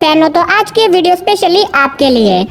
Fan हो तो आज की वीडियो स्पेशली आपके लिए।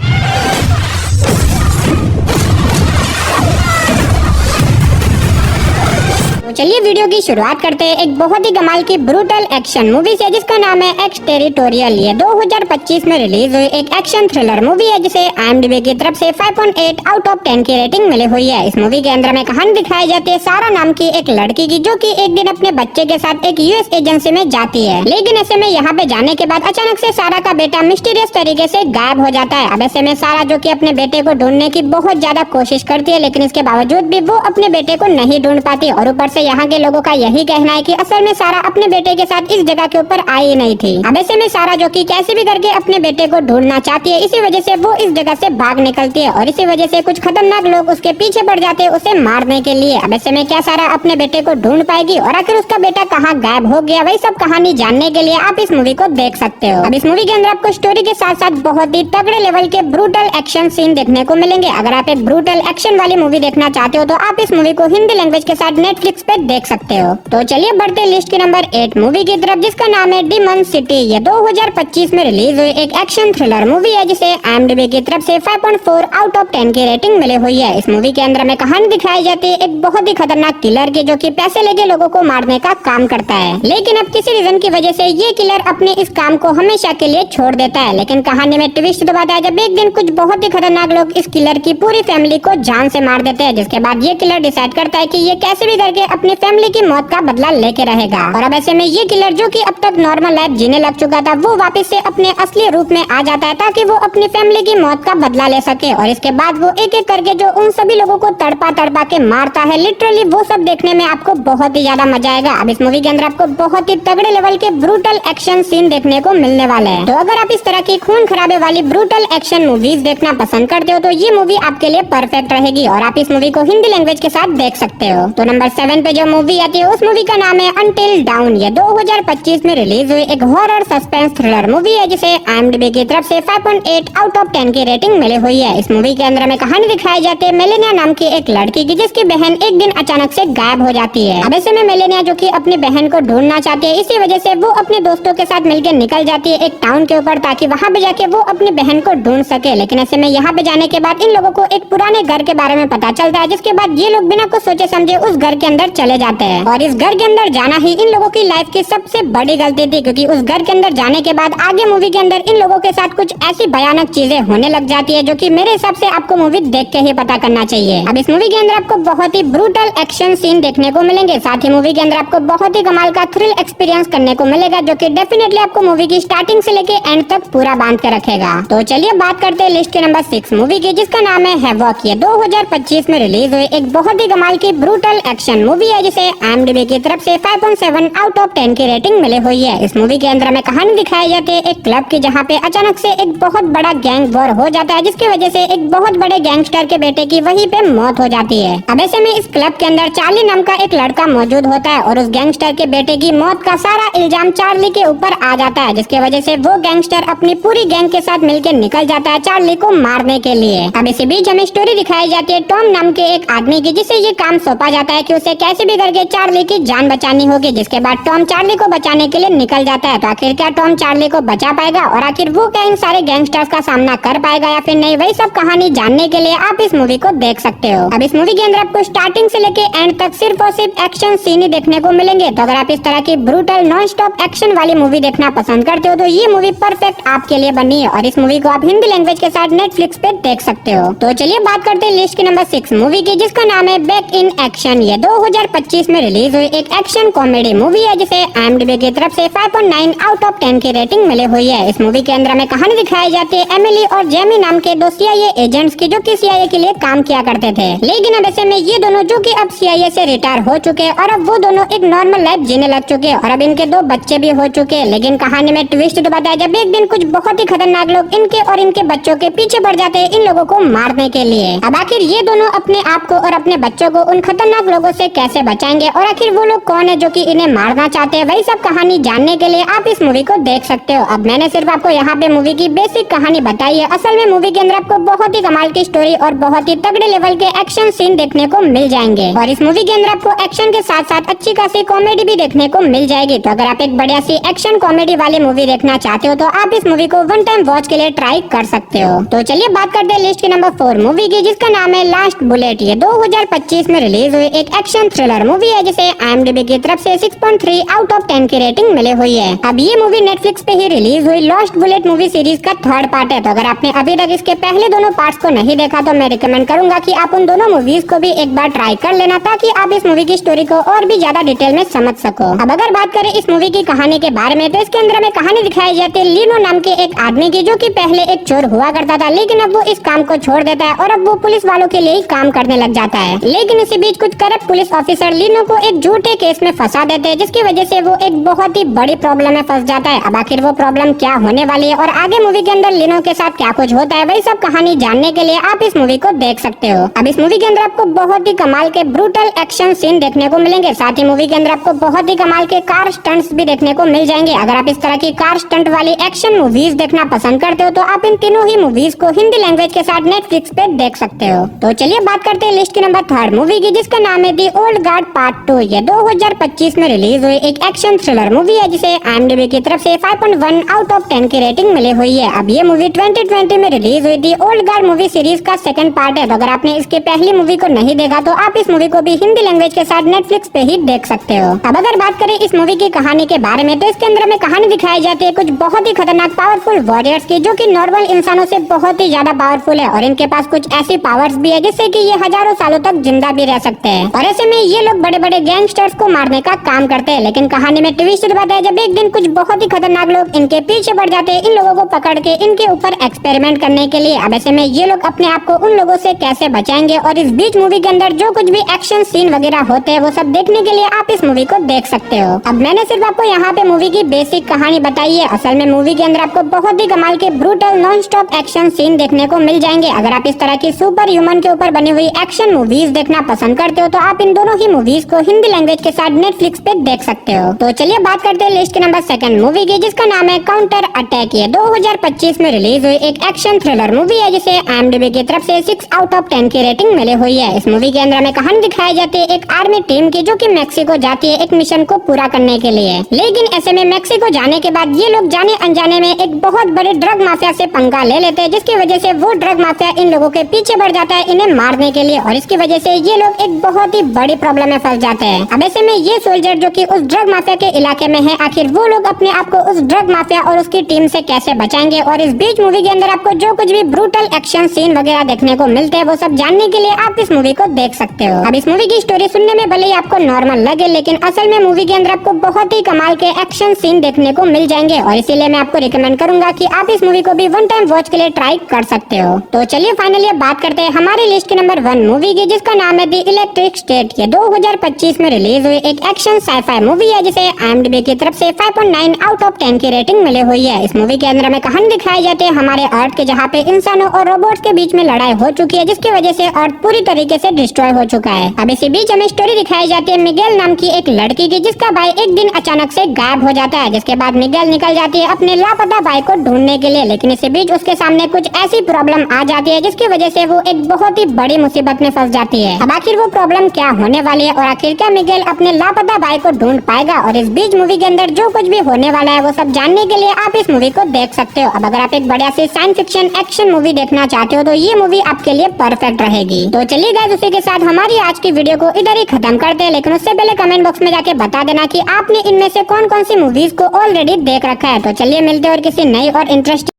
तो चलिए वीडियो की शुरुआत करते हैं एक बहुत ही कमाल की ब्रूटल एक्शन मूवी से जिसका नाम है एक्स टेरिटोरियल। ये 2025 में रिलीज हुई एक एक्शन थ्रिलर मूवी है जिसे IMDb की तरफ से 5.8 आउट ऑफ 10 की रेटिंग मिली हुई है। इस मूवी के अंदर में कहानी दिखाई जाती है सारा नाम की एक लड़की की, जो कि एक दिन अपने बच्चे के साथ एक US एजेंसी में जाती है। लेकिन ऐसे में यहाँ पे जाने के बाद अचानक से सारा का बेटा मिस्टीरियस तरीके से गायब हो जाता है। अब ऐसे में सारा जो कि अपने बेटे को ढूंढने की बहुत ज्यादा कोशिश करती है, लेकिन इसके बावजूद भी वो अपने बेटे को नहीं ढूंढ पाती। और ऊपर से यहाँ के लोगों का यही कहना है कि असल में सारा अपने बेटे के साथ इस जगह के ऊपर आई ही नहीं थी। अब ऐसे में सारा जो कि कैसे भी करके अपने बेटे को ढूंढना चाहती है, इसी वजह से वो इस जगह से भाग निकलती है और इसी वजह से कुछ खतरनाक लोग उसके पीछे पड़ जाते हैं उसे मारने के लिए। अब ऐसे में क्या सारा अपने बेटे को ढूंढ पाएगी और आखिर उसका बेटा कहाँ गायब हो गया, वही सब कहानी जानने के लिए आप इस मूवी को देख सकते हो। अब इस मूवी के अंदर आपको स्टोरी के साथ साथ बहुत ही तगड़े लेवल के ब्रूटल एक्शन सीन देखने को मिलेंगे। अगर आप एक ब्रूटल एक्शन वाली मूवी देखना चाहते हो तो आप इस मूवी को हिंदी लैंग्वेज के साथ नेटफ्लिक्स पे देख सकते हो। तो चलिए बढ़ते लिस्ट के नंबर 8 मूवी की तरफ, जिसका नाम है डिमन सिटी। ये 2025 में रिलीज हुई एक एक्शन थ्रिलर मूवी है जिसे IMDb की तरफ से 5.4 आउट ऑफ 10 की रेटिंग मिली हुई है। इस मूवी के अंदर में कहानी दिखाई जाती है एक बहुत ही खतरनाक किलर की, जो कि पैसे लेके लोगों को मारने का काम करता है। लेकिन अब किसी रीजन की वजह से ये किलर अपने इस काम को हमेशा के लिए छोड़ देता है। लेकिन कहानी में ट्विस्ट तो आता है जब एक दिन कुछ बहुत ही खतरनाक लोग इस किलर की पूरी फैमिली को जान से मार देते हैं, जिसके बाद ये किलर डिसाइड करता है कि ये कैसे भी करके अपनी फैमिली की मौत का बदला लेके रहेगा। और अब ऐसे में ये किलर, जो कि अब तक नॉर्मल लाइफ जीने लग चुका था, वो वापस से अपने असली रूप में आ जाता है ताकि वो अपनी फैमिली की मौत का बदला ले सके। और इसके बाद वो एक एक करके जो उन सभी लोगों को तड़पा तड़पा के मारता है, लिटरली वो सब देखने में आपको बहुत ही ज्यादा मजा आएगा। अब इस मूवी के अंदर आपको बहुत ही तगड़े लेवल के ब्रूटल एक्शन सीन देखने को मिलने वाले हैं। तो अगर आप इस तरह की खून खराबे वाली ब्रूटल एक्शन मूवीज देखना पसंद करते हो तो ये मूवी आपके लिए परफेक्ट रहेगी और आप इस मूवी को हिंदी लैंग्वेज के साथ देख सकते हो। तो नंबर 7 पे जो मूवी आती है उस मूवी का नाम है अनटिल डाउन। ये 2025 में रिलीज हुई एक हॉरर सस्पेंस थ्रिलर मूवी है जिसे IMDb की तरफ से 5.8 आउट ऑफ 10 की रेटिंग मिली हुई है। इस मूवी के अंदर में कहानी दिखाई जाती है मेलेनिया नाम की एक लड़की की, जिसकी बहन एक दिन अचानक से गायब हो जाती है। अब ऐसे में मेलेनिया, जो कि अपनी बहन को ढूंढना चाहती है, इसी वजह से वो अपने दोस्तों के साथ मिलकर निकल जाती है एक टाउन के ऊपर, ताकि वहाँ पे जाके वो अपनी बहन को ढूंढ सके। लेकिन ऐसे में यहाँ पे जाने के बाद इन लोगों को एक पुराने घर के बारे में पता चलता है, जिसके बाद ये लोग बिना कुछ सोचे समझे उस घर के अंदर चले जाते हैं। और इस घर के अंदर जाना ही इन लोगों की लाइफ की सबसे बड़ी गलती थी, क्योंकि उस घर के अंदर जाने के बाद आगे मूवी के अंदर इन लोगों के साथ कुछ ऐसी भयानक चीजें होने लग जाती है, जो कि मेरे हिसाब से आपको मूवी देख के ही पता करना चाहिए। अब इस मूवी के अंदर आपको बहुत ही ब्रूटल एक्शन सीन देखने को मिलेंगे, साथ ही मूवी के अंदर आपको बहुत ही कमाल का थ्रिल एक्सपीरियंस करने को मिलेगा, जो कि डेफिनेटली आपको मूवी की स्टार्टिंग से लेके एंड तक पूरा बांध के रखेगा। तो चलिए बात करते हैं लिस्ट के नंबर 6 मूवी की, जिसका नाम है हैवॉक। ये 2025 में रिलीज हुई एक बहुत ही कमाल की ब्रूटल एक्शन मूवी है जिसे IMDb की तरफ से 5.7 आउट ऑफ 10 की रेटिंग मिली हुई है। इस मूवी के अंदर में कहानी दिखाई जाती है एक क्लब की, जहाँ पे अचानक से एक बहुत बड़ा गैंग वॉर हो जाता है, जिसकी वजह से एक बहुत बड़े गैंगस्टर के बेटे की वहीं पे मौत हो जाती है। अब ऐसे में इस क्लब के अंदर चार्ली नाम का एक लड़का मौजूद होता है और उस गैंगस्टर के बेटे की मौत का सारा इल्जाम चार्ली के ऊपर आ जाता है, जिसकी वजह से वो गैंगस्टर अपनी पूरी गैंग के साथ मिलकर निकल जाता है चार्ली को मारने के लिए। अब इसी बीच हमें स्टोरी दिखाई जाती है टॉम नाम के एक आदमी की, जिसे ये काम सौंपा जाता है कि उसे कैसे भी करके चार्ली की जान बचानी होगी। जिसके बाद टॉम चार्ली को बचाने के लिए निकल जाता है। तो आखिर क्या टॉम चार्ली को बचा पाएगा और आखिर वो क्या इन सारे गैंगस्टर्स का सामना कर पाएगा या फिर नहीं, वही सब कहानी जानने के लिए आप इस मूवी को देख सकते हो। अब इस मूवी के अंदर आपको स्टार्टिंग से लेके एंड तक सिर्फ और सिर्फ एक्शन सीन ही देखने को मिलेंगे। तो अगर आप इस तरह की ब्रूटल नॉन स्टॉप एक्शन वाली मूवी देखना पसंद करते हो तो ये मूवी परफेक्ट आपके लिए बनी है और इस मूवी को आप हिंदी लैंग्वेज के साथ नेटफ्लिक्स पे देख सकते हो। तो चलिए बात करते हैं लिस्ट के नंबर 6 मूवी की, जिसका नाम है बैक इन एक्शन। ये 2025 में रिलीज हुई एक एक्शन कॉमेडी मूवी है जिसे IMDb की तरफ से 5.9 आउट ऑफ 10 की रेटिंग मिली हुई है। इस मूवी के अंदर में कहानी दिखाई जाती है एमिली और जेमी नाम के दो CIA एजेंट्स की, जो कि CIA के लिए काम किया करते थे। लेकिन अब ऐसे में ये दोनों, जो कि अब CIA से रिटायर हो चुके हैं और अब वो दोनों एक नॉर्मल लाइफ जीने लग चुके हैं और अब इनके 2 बच्चे भी हो चुके हैं। लेकिन कहानी में ट्विस्ट तो बताया जब एक दिन कुछ बहुत ही खतरनाक लोग इनके और इनके बच्चों के पीछे पड़ जाते हैं इन लोगों को मारने के लिए। अब आखिर ये दोनों अपने आप को और अपने बच्चों को उन खतरनाक लोगों से कैसे कैसे बचाएंगे और आखिर वो लोग कौन है जो कि इन्हें मारना चाहते हैं, वही सब कहानी जानने के लिए आप इस मूवी को देख सकते हो। अब मैंने सिर्फ आपको यहाँ पे मूवी की बेसिक कहानी बताई है। असल में मूवी के अंदर आपको बहुत ही कमाल की स्टोरी और बहुत ही तगड़े लेवल के एक्शन सीन देखने को मिल जाएंगे और इस मूवी के अंदर आपको एक्शन के साथ साथ अच्छी खासी कॉमेडी भी देखने को मिल जाएगी। तो अगर आप एक बढ़िया सी एक्शन कॉमेडी वाली मूवी देखना चाहते हो तो आप इस मूवी को वन टाइम वॉच के लिए ट्राई कर सकते हो। तो चलिए बात करते हैं लिस्ट के नंबर 4 मूवी की, जिसका नाम है लास्ट बुलेट। ये 2025 में रिलीज हुई एक एक्शन थ्रिलर मूवी है जिसे IMDb की तरफ से 6.3 आउट ऑफ 10 की रेटिंग मिली हुई है। अब ये मूवी नेटफ्लिक्स पे ही रिलीज हुई लास्ट बुलेट मूवी सीरीज का थर्ड पार्ट है। तो अगर आपने अभी तक इसके पहले दोनों पार्ट्स को नहीं देखा तो मैं रिकमेंड करूंगा कि आप उन दोनों मूवीज को भी एक बार ट्राई कर लेना ताकि आप इस मूवी की स्टोरी को और भी ज्यादा डिटेल में समझ सको। अब अगर बात करें इस मूवी की कहानी के बारे में तो इसके अंदर हमें कहानी दिखाई जाती है लीनो नाम के एक आदमी की, जो कि पहले एक चोर हुआ करता था, लेकिन अब वो इस काम को छोड़ देता है और अब वो पुलिस वालों के लिए ही काम करने लग जाता है। लेकिन इसी बीच कुछ करप्ट पुलिस ऑफिसर लीनो को एक झूठे केस में फंसा देते हैं, जिसकी वजह से वो एक बहुत ही बड़ी प्रॉब्लम में फंस जाता है। अब आखिर वो प्रॉब्लम क्या होने वाली है और आगे मूवी के अंदर लीनो के साथ क्या कुछ होता है, वही सब कहानी जानने के लिए आप इस मूवी को देख सकते हो। अब इस मूवी के अंदर आपको बहुत ही कमाल के ब्रूटल एक्शन सीन देखने को मिलेंगे। साथ ही मूवी के अंदर आपको बहुत ही कमाल के कार स्टंट्स भी देखने को मिल जाएंगे। अगर आप इस तरह की कार स्टंट वाली एक्शन मूवीज देखना पसंद करते हो तो आप इन तीनों ही मूवीज को हिंदी लैंग्वेज के साथ नेटफ्लिक्स पे देख सकते हो। तो चलिए बात करते हैं लिस्ट की नंबर 3 मूवी की, जिसका नाम है दी ओल्ड गार्ड पार्ट 2। ये 2025 में रिलीज हुई एक एक्शन थ्रिलर मूवी है जिसे IMDb की तरफ से 5.1 आउट ऑफ 10 की रेटिंग मिली हुई है। अब ये मूवी 2020 में रिलीज हुई थी ओल्ड गार्ड मूवी सीरीज का सेकंड पार्ट है। तो अगर आपने इसके पहली मूवी को नहीं देखा तो आप इस मूवी को भी हिंदी लैंग्वेज के साथ नेटफ्लिक्स पे ही देख सकते हो। अब अगर बात करें इस मूवी की कहानी के बारे में तो इसके अंदर हमें कहानी दिखाई जाती है कुछ बहुत ही खतरनाक पावरफुल वॉरियर्स की, जो कि नॉर्मल इंसानों से बहुत ही ज्यादा पावरफुल है और इनके पास कुछ ऐसी पावर्स भी है जिससे कि ये हजारों सालों तक जिंदा भी रह सकते हैं। और ऐसे में ये लोग बड़े बड़े गैंगस्टर्स को मारने का काम करते हैं। लेकिन कहानी में ट्विस्ट बात है जब एक दिन कुछ बहुत ही खतरनाक लोग इनके पीछे बढ़ जाते हैं इन लोगों को पकड़ के इनके ऊपर एक्सपेरिमेंट करने के लिए। अब ऐसे में ये लोग अपने आप को उन लोगों से कैसे बचाएंगे और इस बीच मूवी के अंदर जो कुछ भी एक्शन सीन वगैरह होते हैं वो सब देखने के लिए आप इस मूवी को देख सकते हो। अब मैंने सिर्फ आपको यहाँ पे मूवी की बेसिक कहानी बताई है। असल में मूवी के अंदर आपको बहुत ही कमाल के brutal non stop action scene देखने को मिल जाएंगे। अगर आप इस तरह की सुपर ह्यूमन के ऊपर बनी हुई एक्शन मूवीज देखना पसंद करते हो तो आप इन दोनों ही मूवीज को हिंदी लैंग्वेज के साथ नेटफ्लिक्स पे देख सकते हो। तो चलिए बात करते हैं लिस्ट के नंबर 2 मूवी की, जिसका नाम है काउंटर अटैक। ये 2025 में रिलीज हुई एक एक्शन थ्रिलर मूवी है जिसे IMDb की तरफ से 6 आउट ऑफ 10 की रेटिंग मिली हुई है। इस मूवी के अंदर हमें कहानी दिखाई जाती है एक आर्मी टीम की, जो कि मैक्सिको जाती है एक मिशन को पूरा करने के लिए। लेकिन ऐसे में मैक्सिको जाने के बाद ये लोग जाने अनजाने में एक बहुत बड़े ड्रग माफिया से पंगा ले लेते हैं, जिसकी वजह से वो ड्रग माफिया इन लोगों के पीछे बढ़ जाता है इन्हें मारने के लिए और इसकी वजह से ये लोग एक बहुत ही बड़ी प्रॉब्लम में फंस जाते हैं। अब ऐसे में ये सोल्जर जो कि उस ड्रग माफिया के इलाके में है, आखिर वो लोग अपने आप को उस ड्रग माफिया और उसकी टीम से कैसे बचाएंगे और इस बीच मूवी के अंदर आपको जो कुछ भी ब्रूटल एक्शन सीन वगैरह देखने को मिलते हैं वो सब जानने के लिए आप इस मूवी को देख सकते हो। अब इस मूवी की स्टोरी सुनने में भले ही आपको नॉर्मल लगे, लेकिन असल में मूवी के अंदर आपको बहुत ही कमाल के एक्शन सीन देखने को मिल जाएंगे और इसीलिए मैं आपको रिकमेंड करूंगा कि आप इस मूवी को भी वन टाइम वॉच के लिए ट्राई कर सकते हो। तो चलिए फाइनली बात करते हैं हमारी लिस्ट के नंबर 1 मूवी की, जिसका नाम है दी इलेक्ट्रिक स्टेट। ये 2025 में रिलीज हुई एक एक्शन साइफाई मूवी है जिसे IMDb की तरफ से 5.9 आउट ऑफ 10 की रेटिंग मिली हुई है। इस मूवी के अंदर हमें कहानी दिखाई जाती है हमारे अर्थ के, जहाँ पे इंसानों और रोबोट्स के बीच में लड़ाई हो चुकी है, जिसकी वजह से अर्थ पूरी तरीके से डिस्ट्रॉय हो चुका है। अब इसी बीच हमें स्टोरी दिखाई जाती है मिगेल नाम की एक लड़की की, जिसका भाई एक दिन अचानक से गायब हो जाता है, जिसके बाद मिगेल निकल जाती है अपने लापता भाई को ढूंढने के लिए। लेकिन इसी बीच उसके सामने कुछ ऐसी प्रॉब्लम आ जाती है जिसकी वजह से वो एक बहुत ही बड़ी मुसीबत में फंस जाती है। अब आखिर वो प्रॉब्लम क्या होने वाली है और आखिर क्या मिगेल अपने लापता भाई को ढूंढ पाएगा और इस बीच मूवी के अंदर जो कुछ भी होने वाला है वो सब जानने के लिए आप इस मूवी को देख सकते हो। अब अगर आप एक बढ़िया सी साइंस फिक्शन एक्शन मूवी देखना चाहते हो तो ये मूवी आपके लिए परफेक्ट रहेगी। तो चलिए गाइस, उसी के साथ हमारी आज की वीडियो को इधर ही खत्म करते हैं, लेकिन उससे पहले कमेंट बॉक्स में जाके बता देना कि आपने इनमें से कौन कौन सी मूवीज को ऑलरेडी देख रखा है। तो चलिए मिलते हैं और किसी नई और इंटरेस्टिंग